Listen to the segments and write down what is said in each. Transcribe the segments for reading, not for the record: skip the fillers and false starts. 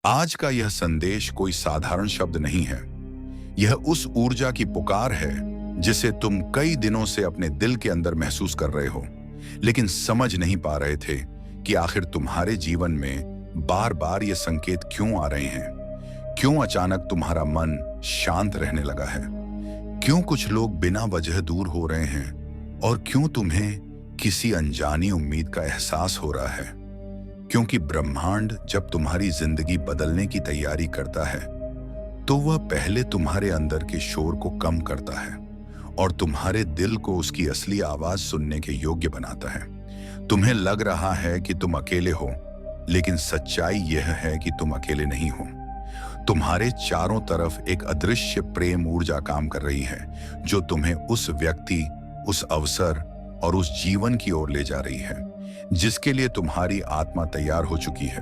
आज का यह संदेश कोई साधारण शब्द नहीं है। यह उस ऊर्जा की पुकार है जिसे तुम कई दिनों से अपने दिल के अंदर महसूस कर रहे हो, लेकिन समझ नहीं पा रहे थे कि आखिर तुम्हारे जीवन में बार बार ये संकेत क्यों आ रहे हैं। क्यों अचानक तुम्हारा मन शांत रहने लगा है? क्यों कुछ लोग बिना वजह दूर हो रहे हैं? और क्यों तुम्हें किसी अनजानी उम्मीद का एहसास हो रहा है? क्योंकि ब्रह्मांड जब तुम्हारी जिंदगी बदलने की तैयारी करता है तो वह पहले तुम्हारे अंदर के शोर को कम करता है और तुम्हारे दिल को उसकी असली आवाज सुनने के योग्य बनाता है। तुम्हें लग रहा है कि तुम अकेले हो, लेकिन सच्चाई यह है कि तुम अकेले नहीं हो। तुम्हारे चारों तरफ एक अदृश्य प्रेम ऊर्जा काम कर रही है जो तुम्हें उस व्यक्ति, उस अवसर और उस जीवन की ओर ले जा रही है जिसके लिए तुम्हारी आत्मा तैयार हो चुकी है।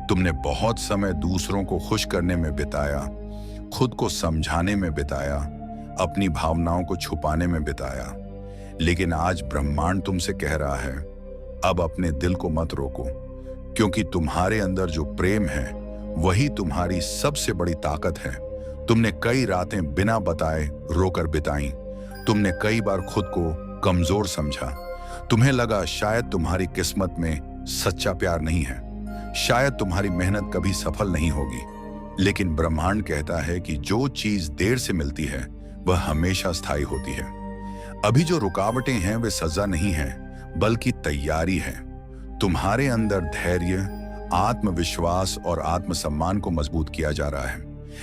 तुमने बहुत समय दूसरों को खुश करने में बिताया, खुद को समझाने में बिताया, अपनी भावनाओं को छुपाने में बिताया, लेकिन आज ब्रह्मांड तुमसे कह रहा है, अब अपने दिल को मत रोको, क्योंकि तुम्हारे अंदर जो प्रेम है वही तुम्हारी सबसे बड़ी ताकत है। तुमने कई रातें बिना बताए रोकर बिताई। तुमने कई बार खुद को कमजोर समझा। तुम्हें लगा शायद तुम्हारी किस्मत में सच्चा प्यार नहीं है, शायद तुम्हारी मेहनत कभी सफल नहीं होगी, लेकिन ब्रह्मांड कहता है कि जो चीज देर से मिलती है वह हमेशा स्थायी होती है। अभी जो रुकावटें हैं वे सजा नहीं है, बल्कि तैयारी है। तुम्हारे अंदर धैर्य, आत्मविश्वास और आत्मसम्मान को मजबूत किया जा रहा है,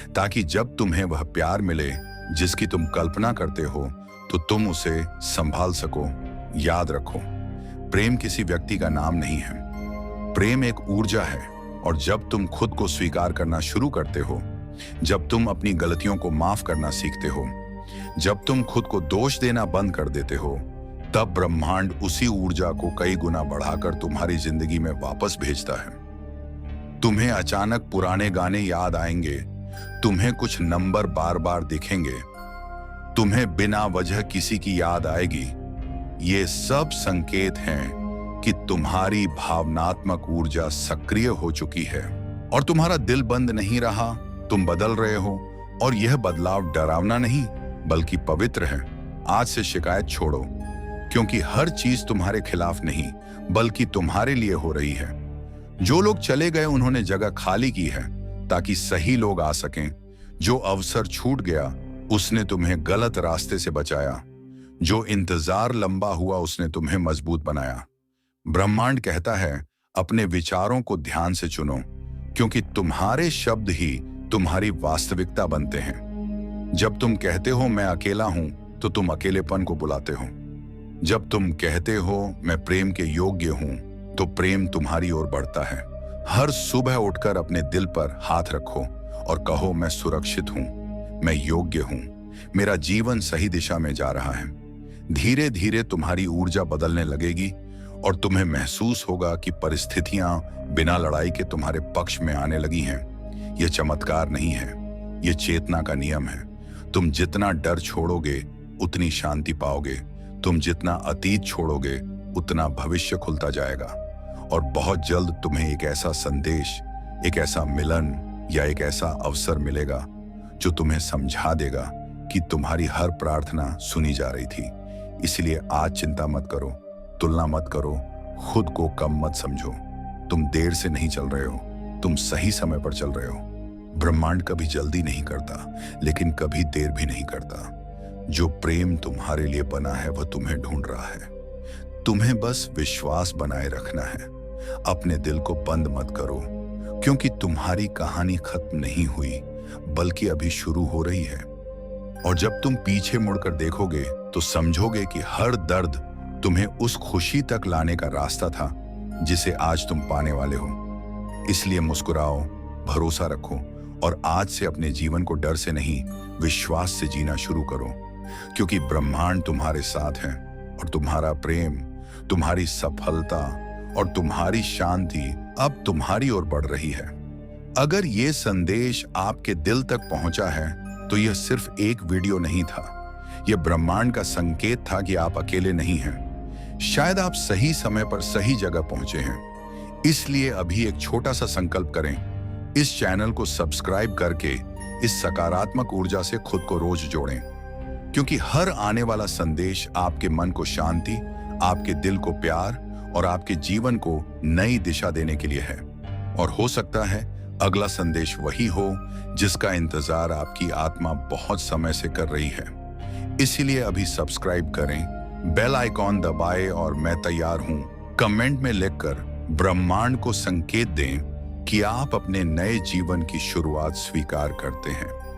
ताकि जब तुम्हें वह प्यार मिले जिसकी तुम कल्पना करते हो तो तुम उसे संभाल सको। याद रखो, प्रेम किसी व्यक्ति का नाम नहीं है, प्रेम एक ऊर्जा है। और जब तुम खुद को स्वीकार करना शुरू करते हो, जब तुम अपनी गलतियों को माफ करना सीखते हो, जब तुम खुद को दोष देना बंद कर देते हो, तब ब्रह्मांड उसी ऊर्जा को कई गुना बढ़ाकर तुम्हारी जिंदगी में वापस भेजता है। तुम्हें अचानक पुराने गाने याद आएंगे, तुम्हें कुछ नंबर बार बार दिखेंगे, तुम्हें बिना वजह किसी की याद आएगी। ये सब संकेत हैं कि तुम्हारी भावनात्मक ऊर्जा सक्रिय हो चुकी है और तुम्हारा दिल बंद नहीं रहा, तुम बदल रहे हो। और यह बदलाव डरावना नहीं बल्कि पवित्र है। आज से शिकायत छोड़ो, क्योंकि हर चीज तुम्हारे खिलाफ नहीं बल्कि तुम्हारे लिए हो रही है। जो लोग चले गए उन्होंने जगह खाली की है ताकि सही लोग आ सकें। जो अवसर छूट गया उसने तुम्हें गलत रास्ते से बचाया। जो इंतजार लंबा हुआ उसने तुम्हें मजबूत बनाया। ब्रह्मांड कहता है, अपने विचारों को ध्यान से चुनो, क्योंकि तुम्हारे शब्द ही तुम्हारी वास्तविकता बनते हैं। जब तुम कहते हो मैं अकेला हूं तो तुम अकेलेपन को बुलाते हो। जब तुम कहते हो मैं प्रेम के योग्य हूं तो प्रेम तुम्हारी ओर बढ़ता है। हर सुबह उठकर अपने दिल पर हाथ रखो और कहो, मैं सुरक्षित हूं, मैं योग्य हूं, मेरा जीवन सही दिशा में जा रहा है। धीरे धीरे तुम्हारी ऊर्जा बदलने लगेगी और तुम्हें महसूस होगा कि परिस्थितियां बिना लड़ाई के तुम्हारे पक्ष में आने लगी हैं। यह चमत्कार नहीं है, यह चेतना का नियम है। तुम जितना डर छोड़ोगे उतनी शांति पाओगे। तुम जितना अतीत छोड़ोगे उतना भविष्य खुलता जाएगा। और बहुत जल्द तुम्हें एक ऐसा संदेश, एक ऐसा मिलन या एक ऐसा अवसर मिलेगा जो तुम्हें समझा देगा कि तुम्हारी हर प्रार्थना सुनी जा रही थी। इसलिए आज चिंता मत करो, तुलना मत करो, खुद को कम मत समझो। तुम देर से नहीं चल रहे हो, तुम सही समय पर चल रहे हो। ब्रह्मांड कभी जल्दी नहीं करता, लेकिन कभी देर भी नहीं करता। जो प्रेम तुम्हारे लिए बना है वह तुम्हें ढूंढ रहा है। तुम्हें बस विश्वास बनाए रखना है। अपने दिल को बंद मत करो, क्योंकि तुम्हारी कहानी खत्म नहीं हुई बल्कि अभी शुरू हो रही है। और जब तुम पीछे मुड़कर देखोगे तो समझोगे कि हर दर्द तुम्हें उस खुशी तक लाने का रास्ता था जिसे आज तुम पाने वाले हो। इसलिए मुस्कुराओ, भरोसा रखो और आज से अपने जीवन को डर से नहीं, विश्वास से जीना शुरू करो, क्योंकि ब्रह्मांड तुम्हारे साथ है और तुम्हारा प्रेम, तुम्हारी सफलता और तुम्हारी शांति अब तुम्हारी ओर बढ़ रही है। अगर ये संदेश आपके दिल तक पहुंचा है तो यह सिर्फ एक वीडियो नहीं था, यह ब्रह्मांड का संकेत था कि आप अकेले नहीं हैं। शायद आप सही समय पर सही जगह पहुंचे हैं। इसलिए अभी एक छोटा सा संकल्प करें, इस चैनल को सब्सक्राइब करके इस सकारात्मक ऊर्जा से खुद को रोज जोड़ें, क्योंकि हर आने वाला संदेश आपके मन को शांति, आपके दिल को प्यार और आपके जीवन को नई दिशा देने के लिए है। और हो सकता है अगला संदेश वही हो जिसका इंतजार आपकी आत्मा बहुत समय से कर रही है। इसीलिए अभी सब्सक्राइब करें, बेल आइकॉन दबाएं और मैं तैयार हूं कमेंट में लिखकर ब्रह्मांड को संकेत दें कि आप अपने नए जीवन की शुरुआत स्वीकार करते हैं।